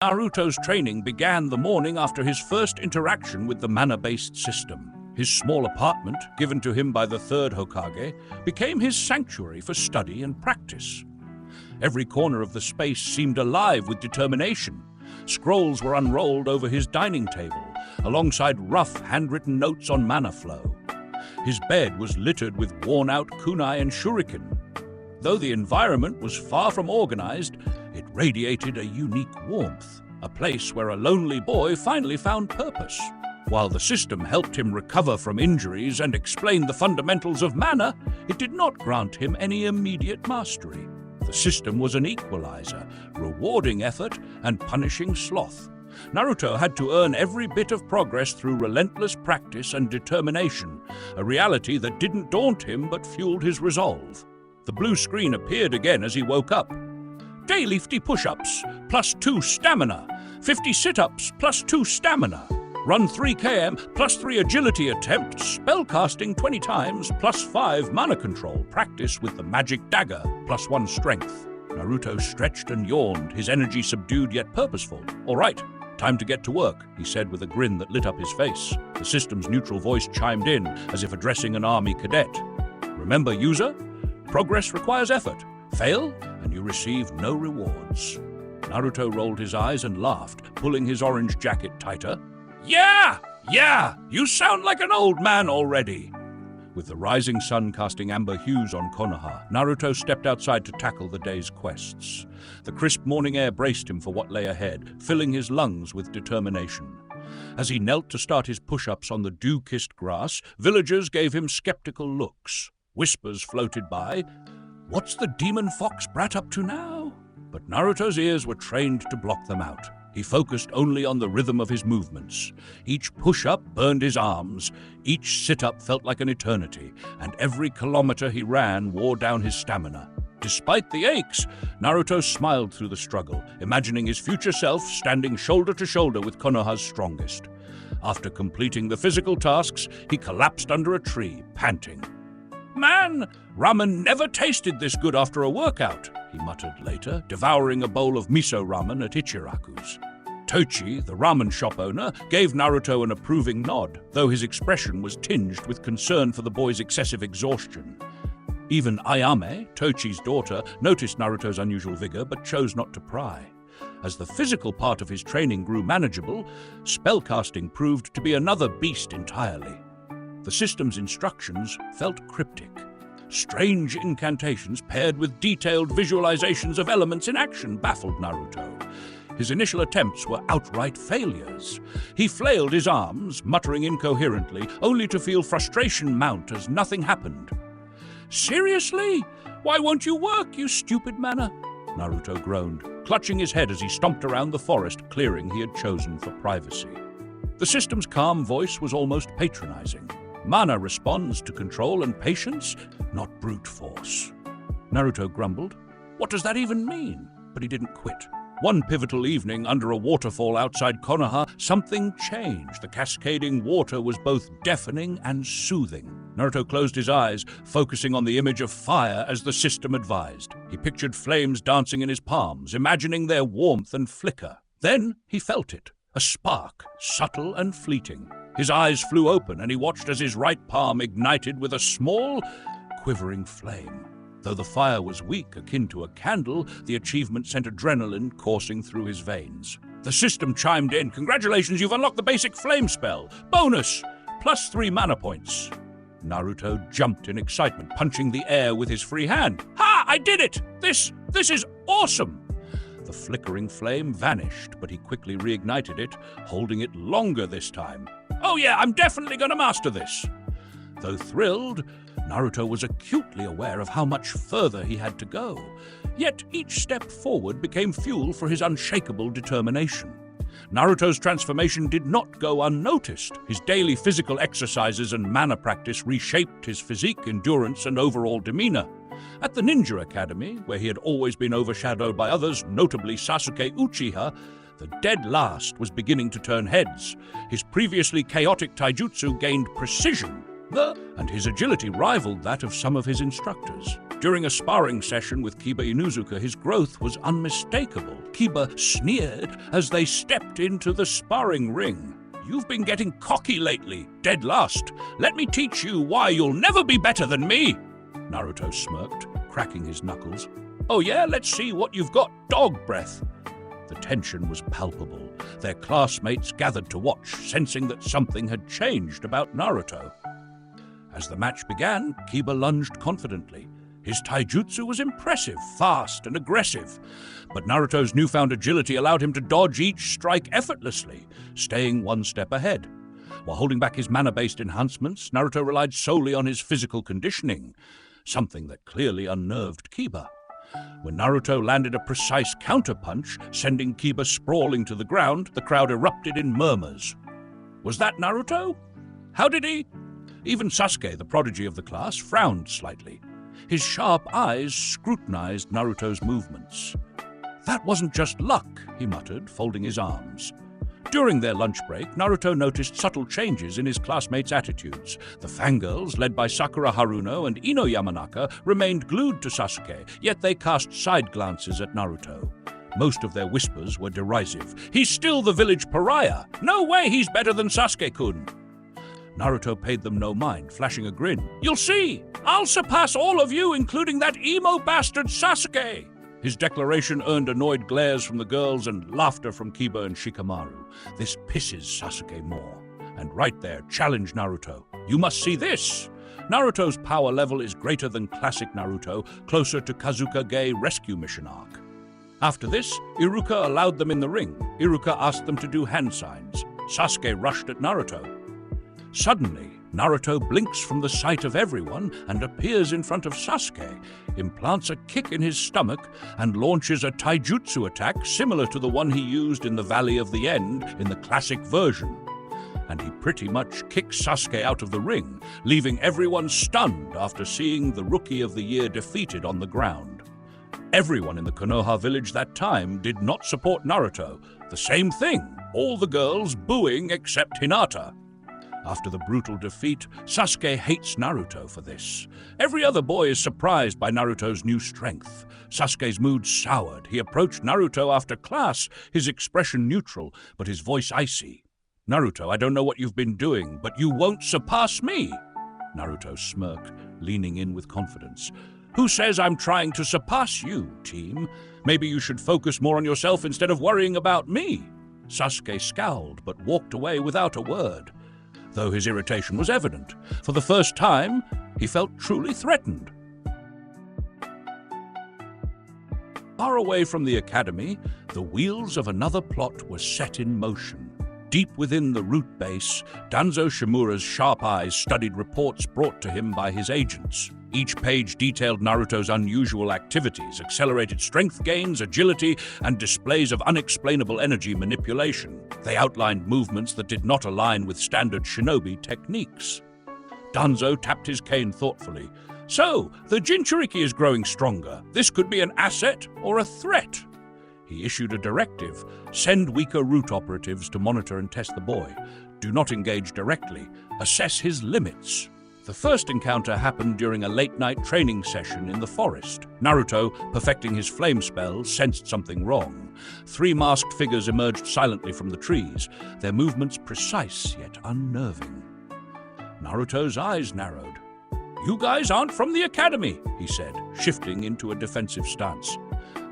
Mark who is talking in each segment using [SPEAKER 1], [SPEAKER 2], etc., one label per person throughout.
[SPEAKER 1] Naruto's training began the morning after his first interaction with the mana-based system. His small apartment, given to him by the third Hokage, became his sanctuary for study and practice. Every corner of the space seemed alive with determination. Scrolls were unrolled over his dining table, alongside rough handwritten notes on mana flow. His bed was littered with worn-out kunai and shuriken. Though the environment was far from organized, it radiated a unique warmth, a place where a lonely boy finally found purpose. While the system helped him recover from injuries and explain the fundamentals of mana, it did not grant him any immediate mastery. The system was an equalizer, rewarding effort and punishing sloth. Naruto had to earn every bit of progress through relentless practice and determination, a reality that didn't daunt him but fueled his resolve. The blue screen appeared again as he woke up. Daily 50 push-ups, plus 2 stamina. 50 sit-ups, plus 2 stamina. Run 3 km, plus 3 agility attempts. Spellcasting 20 times, plus 5 mana control. Practice with the magic dagger, plus 1 strength. Naruto stretched and yawned, his energy subdued yet purposeful. All right, time to get to work, he said with a grin that lit up his face. The system's neutral voice chimed in, as if addressing an army cadet. Remember, user? Progress requires effort. Fail, and you receive no rewards. Naruto rolled his eyes and laughed, pulling his orange jacket tighter. Yeah! You sound like an old man already! With the rising sun casting amber hues on Konoha, Naruto stepped outside to tackle the day's quests. The crisp morning air braced him for what lay ahead, filling his lungs with determination. As he knelt to start his push-ups on the dew-kissed grass, villagers gave him skeptical looks. Whispers floated by. What's the demon fox brat up to now? But Naruto's ears were trained to block them out. He focused only on the rhythm of his movements. Each push-up burned his arms, each sit-up felt like an eternity, and every kilometer he ran wore down his stamina. Despite the aches, Naruto smiled through the struggle, imagining his future self standing shoulder to shoulder with Konoha's strongest. After completing the physical tasks, he collapsed under a tree, panting. Man, ramen never tasted this good after a workout, he muttered later, devouring a bowl of miso ramen at Ichiraku's. Tochi, the ramen shop owner, gave Naruto an approving nod, though his expression was tinged with concern for the boy's excessive exhaustion. Even Ayame, Tochi's daughter, noticed Naruto's unusual vigor but chose not to pry. As the physical part of his training grew manageable, spellcasting proved to be another beast entirely. The system's instructions felt cryptic. Strange incantations paired with detailed visualizations of elements in action baffled Naruto. His initial attempts were outright failures. He flailed his arms, muttering incoherently, only to feel frustration mount as nothing happened. Seriously? Why won't you work, you stupid mana? Naruto groaned, clutching his head as he stomped around the forest clearing he had chosen for privacy. The system's calm voice was almost patronizing. Mana responds to control and patience, not brute force. Naruto grumbled. What does that even mean? But he didn't quit. One pivotal evening, under a waterfall outside Konoha, something changed. The cascading water was both deafening and soothing. Naruto closed his eyes, focusing on the image of fire as the system advised. He pictured flames dancing in his palms, imagining their warmth and flicker. Then he felt it, a spark, subtle and fleeting. His eyes flew open, and he watched as his right palm ignited with a small, quivering flame. Though the fire was weak, akin to a candle, the achievement sent adrenaline coursing through his veins. The system chimed in. Congratulations, you've unlocked the basic flame spell. Bonus! Plus 3 mana points. Naruto jumped in excitement, punching the air with his free hand. Ha! I did it! This is awesome! The flickering flame vanished, but he quickly reignited it, holding it longer this time. Oh yeah, I'm definitely going to master this! Though thrilled, Naruto was acutely aware of how much further he had to go. Yet each step forward became fuel for his unshakable determination. Naruto's transformation did not go unnoticed. His daily physical exercises and mana practice reshaped his physique, endurance, and overall demeanor. At the Ninja Academy, where he had always been overshadowed by others, notably Sasuke Uchiha, the dead last was beginning to turn heads. His previously chaotic taijutsu gained precision. And his agility rivaled that of some of his instructors. During a sparring session with Kiba Inuzuka, his growth was unmistakable. Kiba sneered as they stepped into the sparring ring. "You've been getting cocky lately, dead last. Let me teach you why you'll never be better than me." Naruto smirked, cracking his knuckles. "Oh yeah, let's see what you've got, dog breath." The tension was palpable. Their classmates gathered to watch, sensing that something had changed about Naruto. As the match began, Kiba lunged confidently. His taijutsu was impressive, fast and aggressive, but Naruto's newfound agility allowed him to dodge each strike effortlessly, staying one step ahead. While holding back his mana-based enhancements, Naruto relied solely on his physical conditioning, something that clearly unnerved Kiba. When Naruto landed a precise counterpunch, sending Kiba sprawling to the ground, the crowd erupted in murmurs. Was that Naruto? How did he? Even Sasuke, the prodigy of the class, frowned slightly. His sharp eyes scrutinized Naruto's movements. "That wasn't just luck," he muttered, folding his arms. During their lunch break, Naruto noticed subtle changes in his classmates' attitudes. The fangirls, led by Sakura Haruno and Ino Yamanaka, remained glued to Sasuke, yet they cast side glances at Naruto. Most of their whispers were derisive. "He's still the village pariah. No way he's better than Sasuke-kun." Naruto paid them no mind, flashing a grin. "You'll see! I'll surpass all of you, including that emo bastard Sasuke!" His declaration earned annoyed glares from the girls and laughter from Kiba and Shikamaru. This pisses Sasuke more. And right there, challenged Naruto. "You must see this!" Naruto's power level is greater than classic Naruto, closer to Kazukage rescue mission arc. After this, Iruka allowed them in the ring. Iruka asked them to do hand signs. Sasuke rushed at Naruto. Suddenly, Naruto blinks from the sight of everyone and appears in front of Sasuke, implants a kick in his stomach, and launches a taijutsu attack similar to the one he used in the Valley of the End in the classic version. And he pretty much kicks Sasuke out of the ring, leaving everyone stunned after seeing the Rookie of the Year defeated on the ground. Everyone in the Konoha village that time did not support Naruto. The same thing, all the girls booing except Hinata. After the brutal defeat, Sasuke hates Naruto for this. Every other boy is surprised by Naruto's new strength. Sasuke's mood soured. He approached Naruto after class, his expression neutral, but his voice icy. "Naruto, I don't know what you've been doing, but you won't surpass me." Naruto smirked, leaning in with confidence. "Who says I'm trying to surpass you, team? Maybe you should focus more on yourself instead of worrying about me." Sasuke scowled, but walked away without a word. Though his irritation was evident. For the first time, he felt truly threatened. Far away from the academy, the wheels of another plot were set in motion. Deep within the root base, Danzo Shimura's sharp eyes studied reports brought to him by his agents. Each page detailed Naruto's unusual activities, accelerated strength gains, agility, and displays of unexplainable energy manipulation. They outlined movements that did not align with standard shinobi techniques. Danzo tapped his cane thoughtfully. "So, the Jinchuriki is growing stronger. This could be an asset or a threat." He issued a directive: send weaker root operatives to monitor and test the boy. Do not engage directly. Assess his limits. The first encounter happened during a late-night training session in the forest. Naruto, perfecting his flame spell, sensed something wrong. 3 masked figures emerged silently from the trees, their movements precise yet unnerving. Naruto's eyes narrowed. "You guys aren't from the academy," he said, shifting into a defensive stance.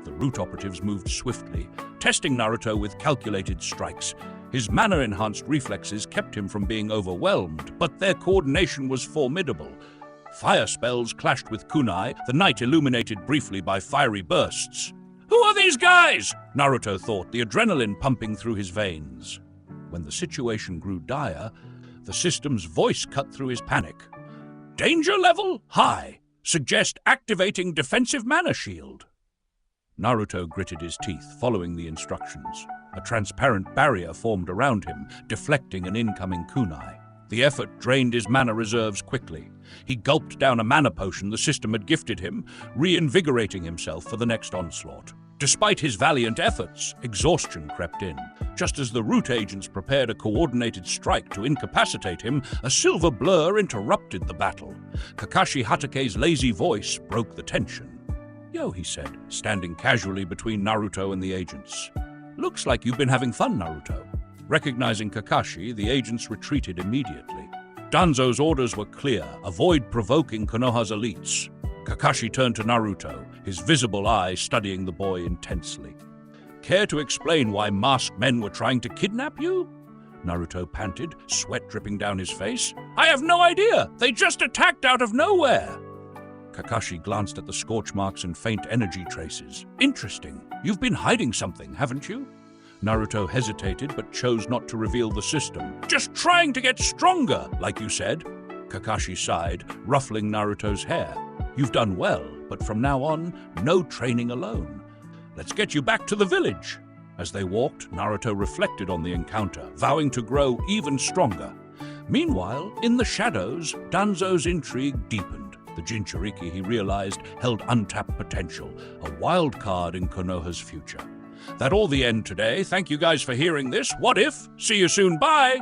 [SPEAKER 1] The root operatives moved swiftly, testing Naruto with calculated strikes. His mana-enhanced reflexes kept him from being overwhelmed, but their coordination was formidable. Fire spells clashed with kunai, the night illuminated briefly by fiery bursts. "Who are these guys?" Naruto thought, the adrenaline pumping through his veins. When the situation grew dire, the system's voice cut through his panic. "Danger level high. Suggest activating defensive mana shield." Naruto gritted his teeth, following the instructions. A transparent barrier formed around him, deflecting an incoming kunai. The effort drained his mana reserves quickly. He gulped down a mana potion the system had gifted him, reinvigorating himself for the next onslaught. Despite his valiant efforts, exhaustion crept in. Just as the root agents prepared a coordinated strike to incapacitate him, a silver blur interrupted the battle. Kakashi Hatake's lazy voice broke the tension. "Yo," he said, standing casually between Naruto and the agents. "Looks like you've been having fun, Naruto." Recognizing Kakashi, the agents retreated immediately. Danzo's orders were clear: avoid provoking Konoha's elites. Kakashi turned to Naruto, his visible eye studying the boy intensely. "Care to explain why masked men were trying to kidnap you?" Naruto panted, sweat dripping down his face. "I have no idea! They just attacked out of nowhere!" Kakashi glanced at the scorch marks and faint energy traces. "Interesting. You've been hiding something, haven't you?" Naruto hesitated but chose not to reveal the system. "Just trying to get stronger, like you said." Kakashi sighed, ruffling Naruto's hair. "You've done well, but from now on, no training alone. Let's get you back to the village." As they walked, Naruto reflected on the encounter, vowing to grow even stronger. Meanwhile, in the shadows, Danzo's intrigue deepened. The Jinchuriki, he realized, held untapped potential, a wild card in Konoha's future. That all the end today. Thank you guys for hearing this. What if? See you soon. Bye!